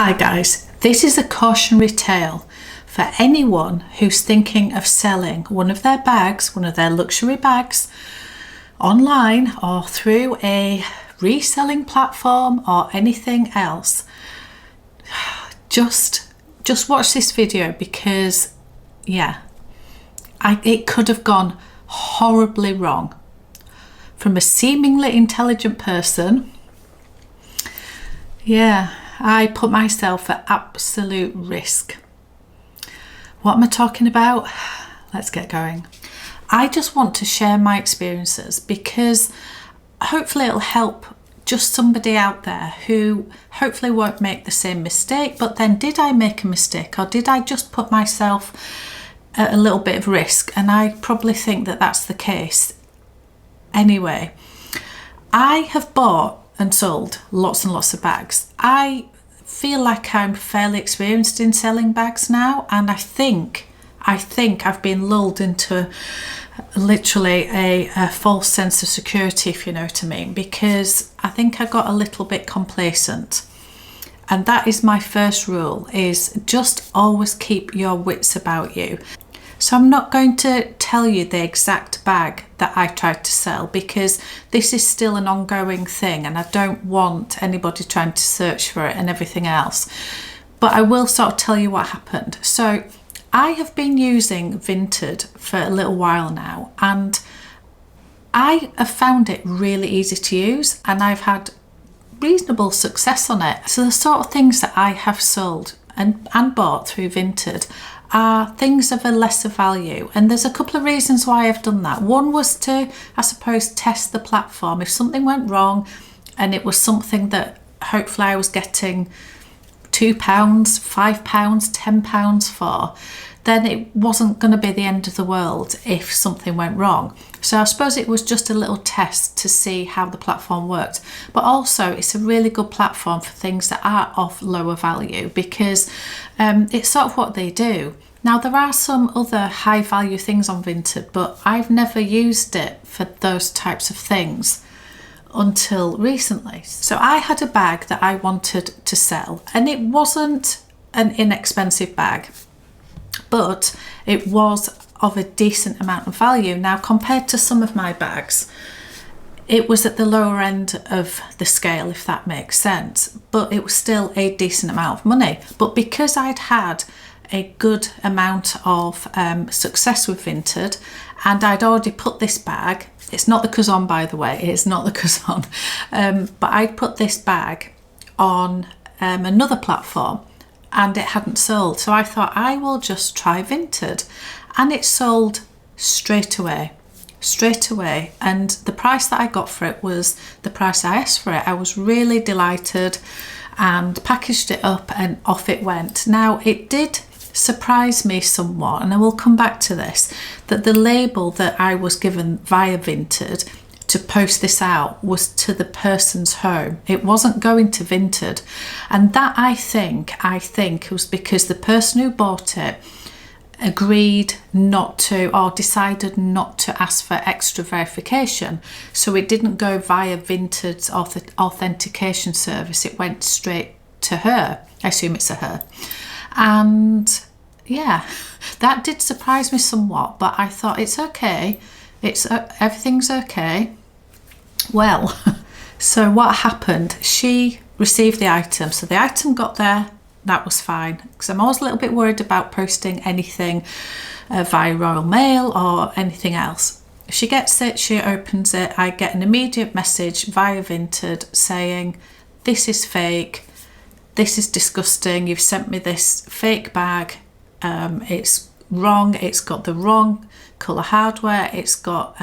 Hi guys, this is a cautionary tale for anyone who's thinking of selling one of their bags, one of their luxury bags, online or through a reselling platform or anything else. Just watch this video because it could have gone horribly wrong. From a seemingly intelligent person, I put myself at absolute risk. What am I talking about? Let's get going. I just want to share my experiences because hopefully it'll help just somebody out there who hopefully won't make the same mistake. But then, did I make a mistake, or did I just put myself at a little bit of risk? And I probably think that that's the case. Anyway, I have bought and sold lots and lots of bags. I feel like I'm fairly experienced in selling bags now, and I think I've been lulled into literally a false sense of security, if you know what I mean, because I think I got a little bit complacent. And that is my first rule, is just always keep your wits about you. So I'm not going to tell you the exact bag that I tried to sell because this is still an ongoing thing and I don't want anybody trying to search for it and everything else. But I will sort of tell you what happened. So I have been using Vinted for a little while now, and I have found it really easy to use and I've had reasonable success on it. So the sort of things that I have sold and bought through Vinted are things of a lesser value, and there's a couple of reasons why I've done that. One was to, I suppose, test the platform. If something went wrong and it was something that hopefully I was getting £2, £5, £10 for, then it wasn't going to be the end of the world if something went wrong. So I suppose it was just a little test to see how the platform worked. But also it's a really good platform for things that are of lower value because it's sort of what they do. Now there are some other high value things on Vinted, but I've never used it for those types of things until recently. So I had a bag that I wanted to sell, and it wasn't an inexpensive bag, but it was of a decent amount of value. Now, compared to some of my bags, it was at the lower end of the scale, if that makes sense, but it was still a decent amount of money. But because I'd had a good amount of success with Vinted, and I'd already put this bag, it's not the Kazon, by the way, it's not the Kazon, but I'd put this bag on another platform and it hadn't sold. So I thought I will just try Vinted, and it sold straight away. And the price that I got for it was the price I asked for it. I was really delighted and packaged it up and off it went. Now it did surprise me somewhat, and I will come back to this, that the label that I was given via Vinted to post this out was to the person's home. It wasn't going to Vinted, and that I think was because the person who bought it agreed not to, or decided not to ask for extra verification. So it didn't go via Vinted's authentication service, it went straight to her. I assume it's a her. And yeah, that did surprise me somewhat, but I thought it's okay, everything's okay. Well, so what happened, she received the item, so the item got there, that was fine, because I'm always a little bit worried about posting anything via Royal Mail or anything else. She gets it, she opens it, I get an immediate message via Vinted saying, this is fake, this is disgusting, you've sent me this fake bag, it's wrong, it's got the wrong colour hardware, it's got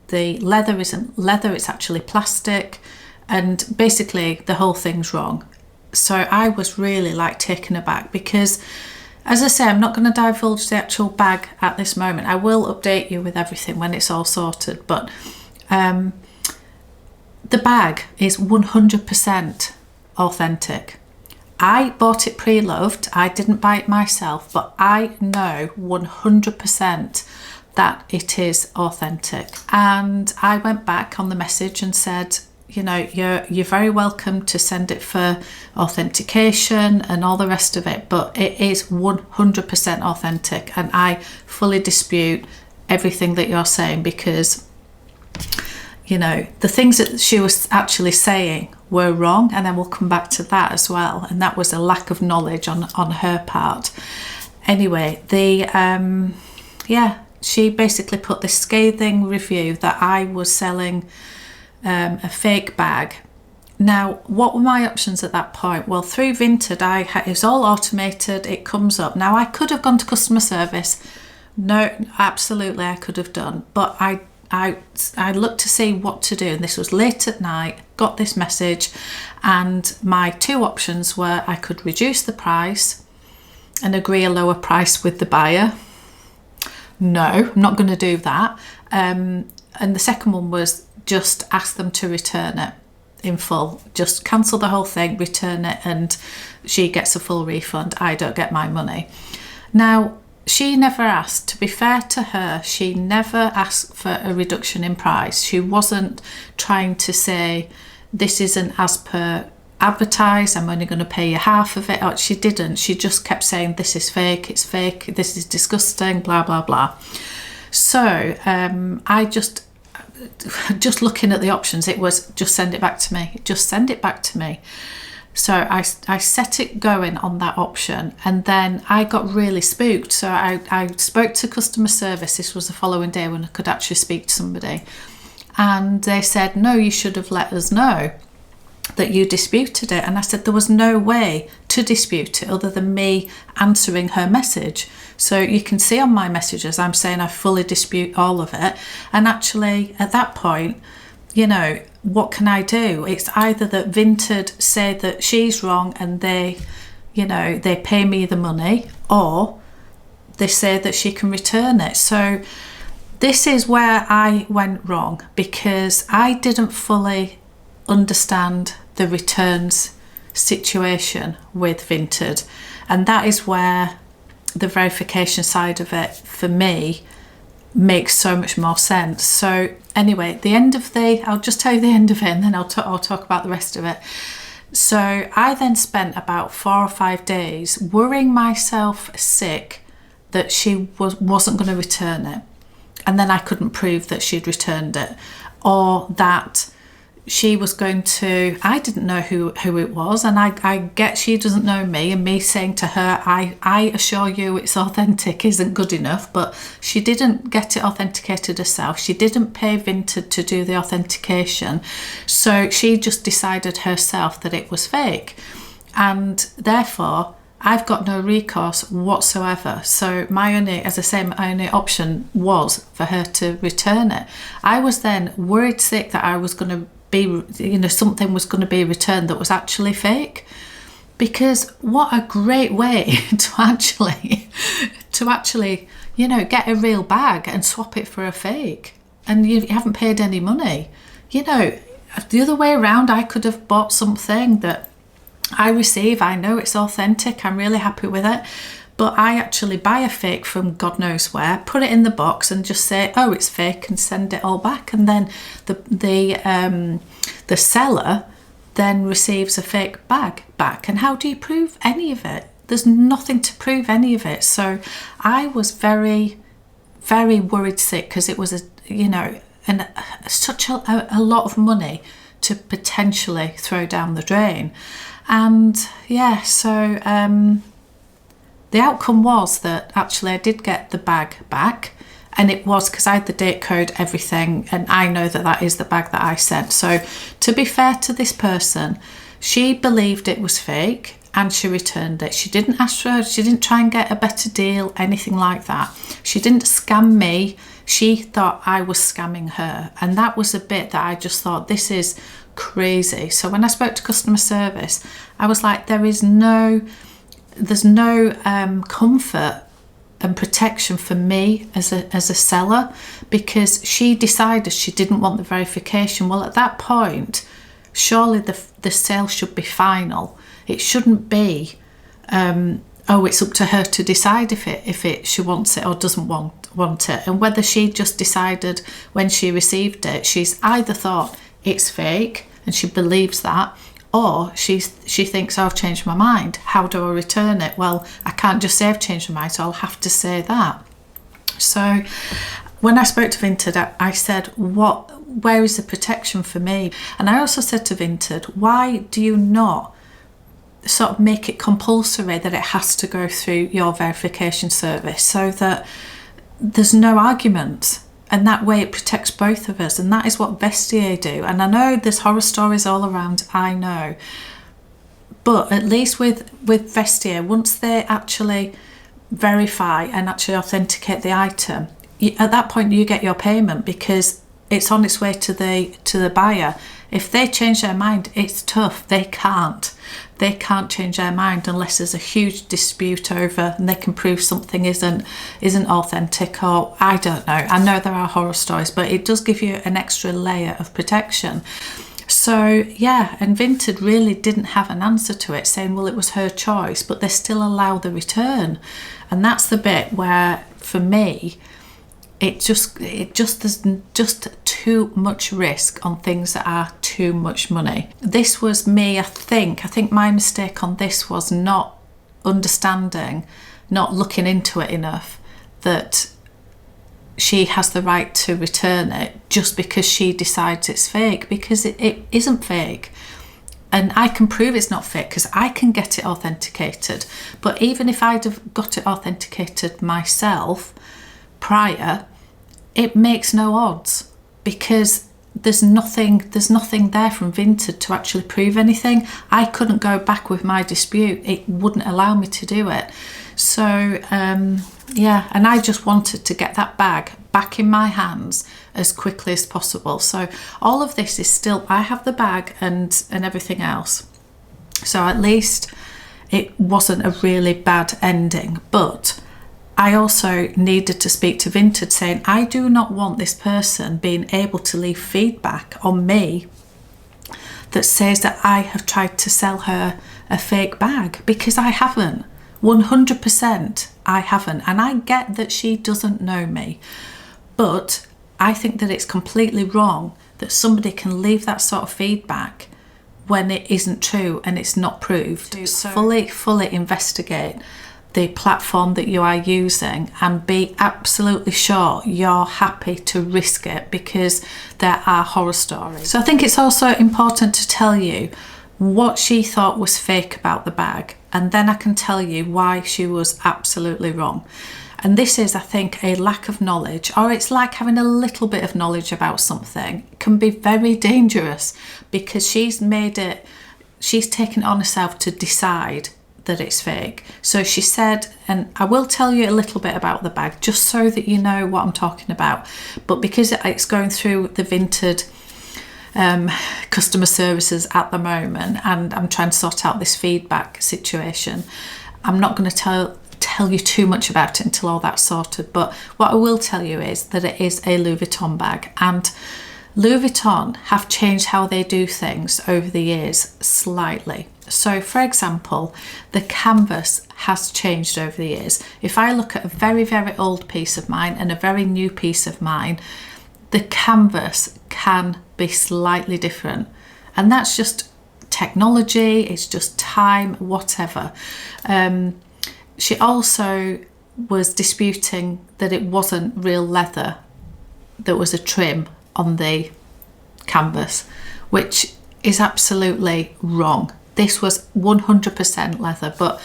the leather isn't leather, it's actually plastic, and basically the whole thing's wrong. So I was really taken aback because, as I say, I'm not going to divulge the actual bag at this moment. I will update you with everything when it's all sorted, but the bag is 100% authentic. I bought it pre-loved, I didn't buy it myself, but I know 100% that it is authentic. And I went back on the message and said, you know, you're very welcome to send it for authentication and all the rest of it, but it is 100% authentic, and I fully dispute everything that you're saying, because, you know, the things that she was actually saying were wrong, and then we'll come back to that as well, and that was a lack of knowledge on her part. Anyway, she basically put this scathing review that I was selling a fake bag. Now, what were my options at that point? Well, through Vinted, it's all automated, it comes up. Now, I could have gone to customer service. No, absolutely I could have done, but I looked to see what to do, and this was late at night, got this message, and my two options were I could reduce the price and agree a lower price with the buyer. No, I'm not going to do that. And the second one was just ask them to return it in full. Just cancel the whole thing, return it, and she gets a full refund. I don't get my money. Now, she never asked, to be fair to her, she never asked for a reduction in price. She wasn't trying to say, this isn't as per advertised, I'm only going to pay you half of it. Or she didn't. She just kept saying, this is fake, it's fake, this is disgusting, blah, blah, blah. So I just looking at the options, it was just send it back to me, just send it back to me. So I set it going on that option, and then I got really spooked. So I spoke to customer service. This was the following day when I could actually speak to somebody, and they said, no, you should have let us know that you disputed it. And I said there was no way to dispute it other than me answering her message. So you can see on my messages I'm saying I fully dispute all of it, and actually at that point, you know, what can I do? It's either that Vinted say that she's wrong and they, you know, they pay me the money, or they say that she can return it. So this is where I went wrong, because I didn't fully understand the returns situation with Vinted, and that is where the verification side of it for me makes so much more sense. So anyway, I'll just tell you the end of it, and then I'll talk about the rest of it. So I then spent about 4 or 5 days worrying myself sick that she wasn't going to return it, and then I couldn't prove that she'd returned it, or that she was going to, I didn't know who it was, and I get she doesn't know me, and me saying to her, I assure you it's authentic isn't good enough, but she didn't get it authenticated herself. She didn't pay Vinted to do the authentication, so she just decided herself that it was fake, and therefore I've got no recourse whatsoever. So my only option was for her to return it. I was then worried sick that I was going to be, you know, something was going to be returned that was actually fake, because what a great way to actually, you know, get a real bag and swap it for a fake, and you haven't paid any money. You know, the other way around, I could have bought something that I receive, I know it's authentic, I'm really happy with it, but I actually buy a fake from God knows where, put it in the box and just say, oh, it's fake, and send it all back, and then the seller then receives a fake bag back. And how do you prove any of it? There's nothing to prove any of it. So I was very, very worried sick, because it was such a lot of money to potentially throw down the drain. And yeah, so the outcome was that actually I did get the bag back, and it was because I had the date code, everything, and I know that that is the bag that I sent. So to be fair to this person, she believed it was fake and she returned it. She didn't she didn't try and get a better deal, anything like that. She didn't scam me. She thought I was scamming her, and that was a bit that I just thought, this is crazy. So when I spoke to customer service, I was like, there's no comfort and protection for me as a seller, because she decided she didn't want the verification. Well, at that point, surely the sale should be final. It shouldn't be it's up to her to decide if she wants it or doesn't want it, and whether she just decided when she received it, she's either thought it's fake and she believes that, or she thinks, oh, I've changed my mind. How do I return it? Well, I can't just say I've changed my mind, so I'll have to say that. So when I spoke to Vinted, I said, where is the protection for me? And I also said to Vinted, why do you not sort of make it compulsory that it has to go through your verification service, so that there's no argument, and that way it protects both of us? And that is what Vestiaire do. And I know there's horror stories all around, I know, but at least with Vestiaire, once they actually verify and actually authenticate the item, at that point you get your payment, because it's on its way to the buyer. If they change their mind, it's tough. They can't change their mind unless there's a huge dispute over, and they can prove something isn't authentic, or I don't know. I know there are horror stories, but it does give you an extra layer of protection. So yeah, and Vinted really didn't have an answer to it, saying, well, it was her choice, but they still allow the return. And that's the bit where, for me, it just there's just too much risk on things that are too much money. This was me, I think my mistake on this was not understanding, not looking into it enough, that she has the right to return it just because she decides it's fake, because it isn't fake. And I can prove it's not fake because I can get it authenticated. But even if I'd have got it authenticated myself prior, it makes no odds, because there's nothing there from Vinted to actually prove anything. I couldn't go back with my dispute. It wouldn't allow me to do it. So yeah, and I just wanted to get that bag back in my hands as quickly as possible. So all of this is still, I have the bag and everything else. So at least it wasn't a really bad ending. But I also needed to speak to Vinted, saying, I do not want this person being able to leave feedback on me that says that I have tried to sell her a fake bag, because I haven't. 100% I haven't. And I get that she doesn't know me, but I think that it's completely wrong that somebody can leave that sort of feedback when it isn't true and it's not proved. So fully investigate the platform that you are using and be absolutely sure you're happy to risk it, because there are horror stories. So I think it's also important to tell you what she thought was fake about the bag, and then I can tell you why she was absolutely wrong. And this is, I think, a lack of knowledge, or it's like having a little bit of knowledge about something. It can be very dangerous, because she's taken it on herself to decide that it's fake. So she said, and I will tell you a little bit about the bag just so that you know what I'm talking about, but because it's going through the Vinted customer services at the moment, and I'm trying to sort out this feedback situation, I'm not going to tell you too much about it until all that's sorted. But what I will tell you is that it is a Louis Vuitton bag, and Louis Vuitton have changed how they do things over the years slightly. So for example, the canvas has changed over the years. If I look at a very, very old piece of mine and a very new piece of mine, the canvas can be slightly different. And that's just technology, it's just time, whatever. She also was disputing that it wasn't real leather, there was a trim on the canvas, which is absolutely wrong. This was 100% leather, but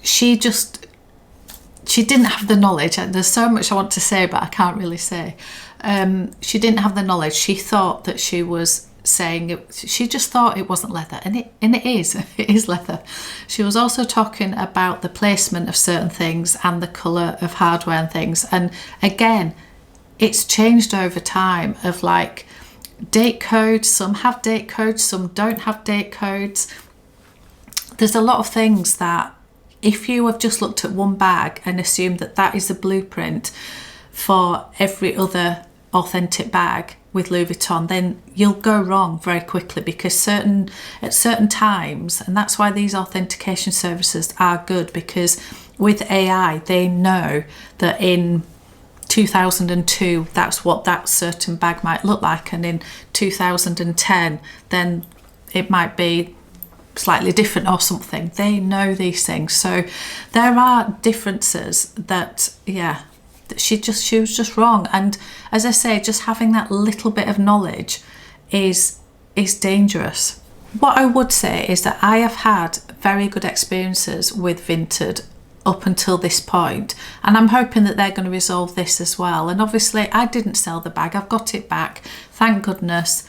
she didn't have the knowledge. There's so much I want to say, but I can't really say. She didn't have the knowledge. She thought that she was saying it, she just thought it wasn't leather, and it is leather. She was also talking about the placement of certain things and the colour of hardware and things, and again, it's changed over time, of like date codes. Some have date codes, some don't have date codes. There's a lot of things that if you have just looked at one bag and assumed that that is a blueprint for every other authentic bag with Louis Vuitton, then you'll go wrong very quickly, because at certain times, and that's why these authentication services are good, because with AI they know that in 2002 that's what that certain bag might look like, and in 2010 then it might be slightly different or something. They know these things, so there are differences that, yeah, she was just wrong. And as I say, just having that little bit of knowledge is dangerous. What I would say is that I have had very good experiences with Vinted up until this point, and I'm hoping that they're going to resolve this as well. And obviously I didn't sell the bag, I've got it back, thank goodness,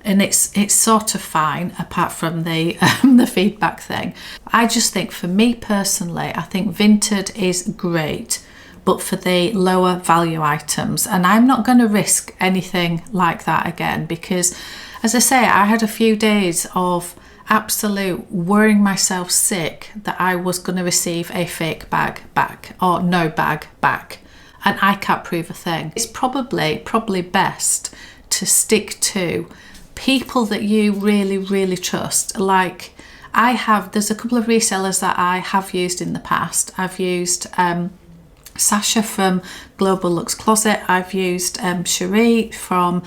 and it's sort of fine apart from the the feedback thing. I just think, for me personally, I think Vinted is great, but for the lower value items, and I'm not going to risk anything like that again, because as I say, I had a few days of absolute worrying myself sick that I was going to receive a fake bag back or no bag back, and I can't prove a thing. It's probably best to stick to people that you really trust. Like there's a couple of resellers that I have used in the past. I've used Sasha from Global Lux Closet, I've used Cherie from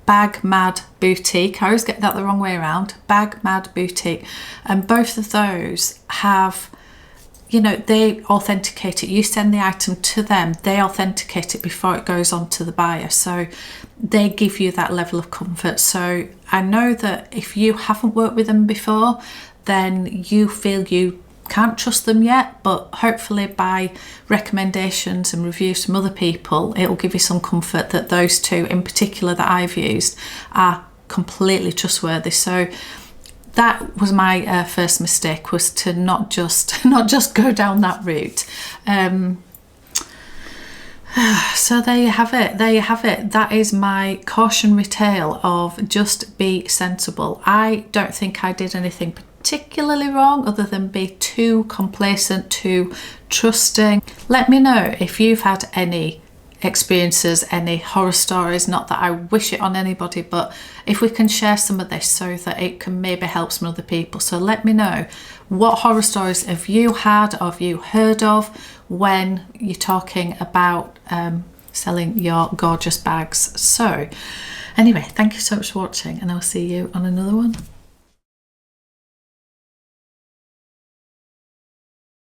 Bag Mad Boutique. I always get that the wrong way around. Bag Mad Boutique. And both of those have, you know, they authenticate it. You send the item to them, they authenticate it before it goes on to the buyer. So they give you that level of comfort. So I know that if you haven't worked with them before, then you feel you can't trust them yet, but hopefully by recommendations and reviews from other people, it'll give you some comfort that those two in particular that I've used are completely trustworthy. So that was my first mistake, was to not just go down that route. So there you have it. That is my cautionary tale of just be sensible. I don't think I did anything particularly wrong other than be too complacent, too trusting. Let me know if you've had any experiences, any horror stories. Not that I wish it on anybody, but if we can share some of this so that it can maybe help some other people. So let me know, what horror stories have you had or have you heard of when you're talking about selling your gorgeous bags. So anyway, thank you so much for watching, and I'll see you on another one.